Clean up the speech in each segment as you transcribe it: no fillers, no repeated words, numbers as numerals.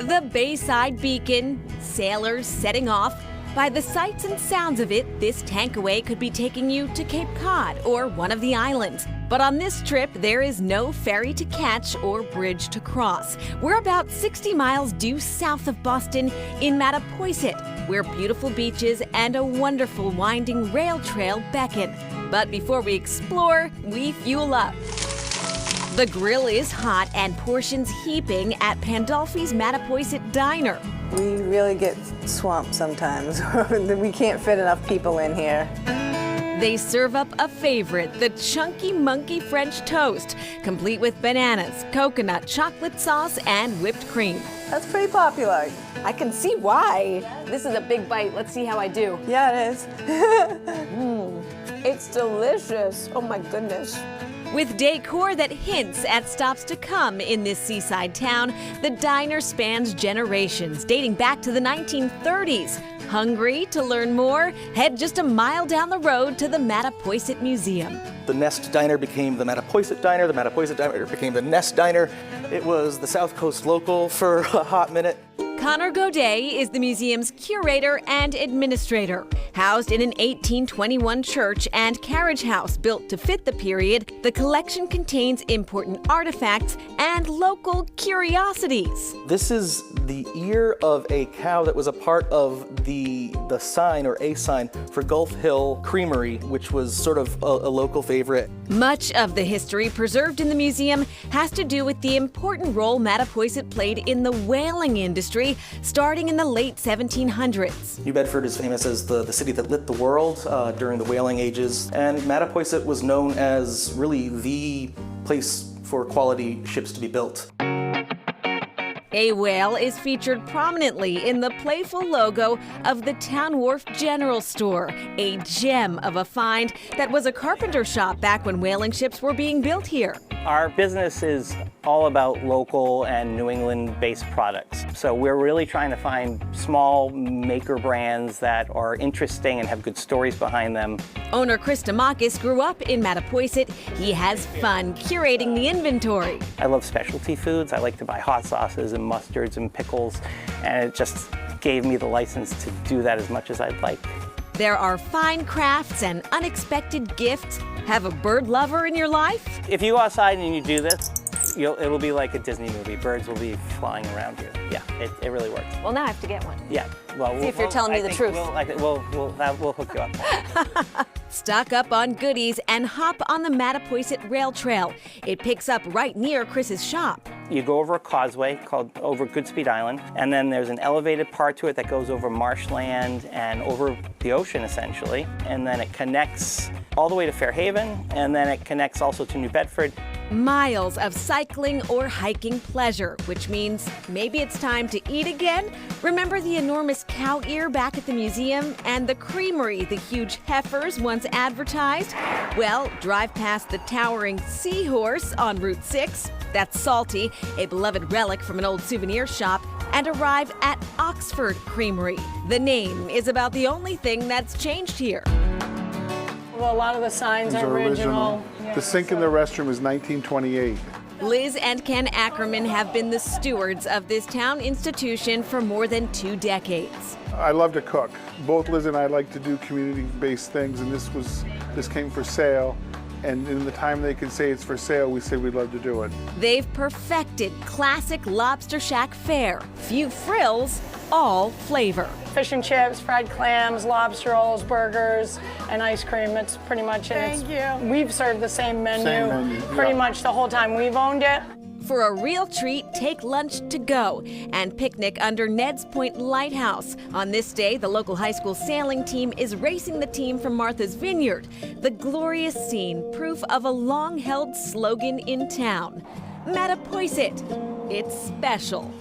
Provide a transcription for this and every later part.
The Bayside Beacon, sailors setting off. By the sights and sounds of it, this tankaway could be taking you to Cape Cod or one of the islands. But on this trip, there is no ferry to catch or bridge to cross. We're about 60 miles due south of Boston in Mattapoisett, where beautiful beaches and a wonderful winding rail trail beckon. But before we explore, we fuel up. The grill is hot and portions heaping at Pandolfi's Mattapoisett Diner. We really get swamped sometimes. We can't fit enough people in here. They serve up a favorite, the Chunky Monkey French toast, complete with bananas, coconut, chocolate sauce, and whipped cream. That's pretty popular. I can see why. This is a big bite. Let's see how I do. Yeah, it is. It's delicious. Oh my goodness. With decor that hints at stops to come in this seaside town, the diner spans generations, dating back to the 1930s. Hungry to learn more? Head just a mile down the road to the Mattapoisett Museum. The Nest Diner became the Mattapoisett Diner. The Mattapoisett Diner became the Nest Diner. It was the South Coast local for a hot minute. Connor Godet is the museum's curator and administrator. Housed in an 1821 church and carriage house built to fit the period, the collection contains important artifacts and local curiosities. This is the ear of a cow that was a part of the sign or a sign for Gulf Hill Creamery, which was sort of a local favorite. Much of the history preserved in the museum has to do with the important role Mattapoisett played in the whaling industry starting in the late 1700s. New Bedford is famous as the city that lit the world during the whaling ages, and Mattapoisett was known as really the place for quality ships to be built. A whale is featured prominently in the playful logo of the Town Wharf General Store, a gem of a find that was a carpenter shop back when whaling ships were being built here. Our business is all about local and New England-based products. So we're really trying to find small maker brands that are interesting and have good stories behind them. Owner Chris Demakis grew up in Mattapoisett. He has fun curating the inventory. I love specialty foods. I like to buy hot sauces and mustards and pickles, and it just gave me the license to do that as much as I'd like. There are fine crafts and unexpected gifts. Have a bird lover in your life? If you go outside and you do this, it'll be like a Disney movie. Birds will be flying around you. Yeah, it really works. Well, now I have to get one. Yeah. Well, see if you're telling me the truth. We'll hook you up. Stock up on goodies and hop on the Mattapoisett Rail Trail. It picks up right near Chris's shop. You go over a causeway called over Goodspeed Island, and then there's an elevated part to it that goes over marshland and over the ocean, essentially. And then it connects all the way to Fairhaven, and then it connects also to New Bedford. Miles of cycling or hiking pleasure, which means maybe it's time to eat again. Remember the enormous cow ear back at the museum and the creamery the huge heifers once advertised? Well, drive past the towering seahorse on Route 6. That's Salty, a beloved relic from an old souvenir shop, and arrive at Oxford Creamery. The name is about the only thing that's changed here. Well, a lot of the signs are original. Yeah, the sink in the restroom is 1928. Liz and Ken Ackerman have been the stewards of this town institution for more than 2 decades. I love to cook. Both Liz and I like to do community-based things, and this came for sale. And in the time they can say it's for sale, we say we'd love to do it. They've perfected classic Lobster Shack fare. Few frills, all flavor. Fish and chips, fried clams, lobster rolls, burgers, and ice cream. That's pretty much it. Thank you. We've served the same menu, pretty much the whole time we've owned it. For a real treat, take lunch to go and picnic under Ned's Point Lighthouse. On this day, the local high school sailing team is racing the team from Martha's Vineyard. The glorious scene, proof of a long-held slogan in town. Mattapoisett, it's special.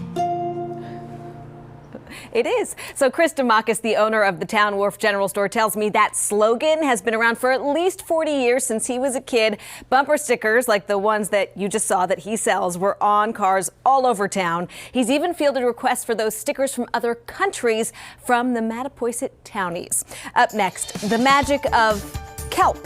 It is. So Chris Demakis, the owner of the Town Wharf General Store, tells me that slogan has been around for at least 40 years since he was a kid. Bumper stickers like the ones that you just saw that he sells were on cars all over town. He's even fielded requests for those stickers from other countries from the Mattapoisett townies. Up next, the magic of kelp.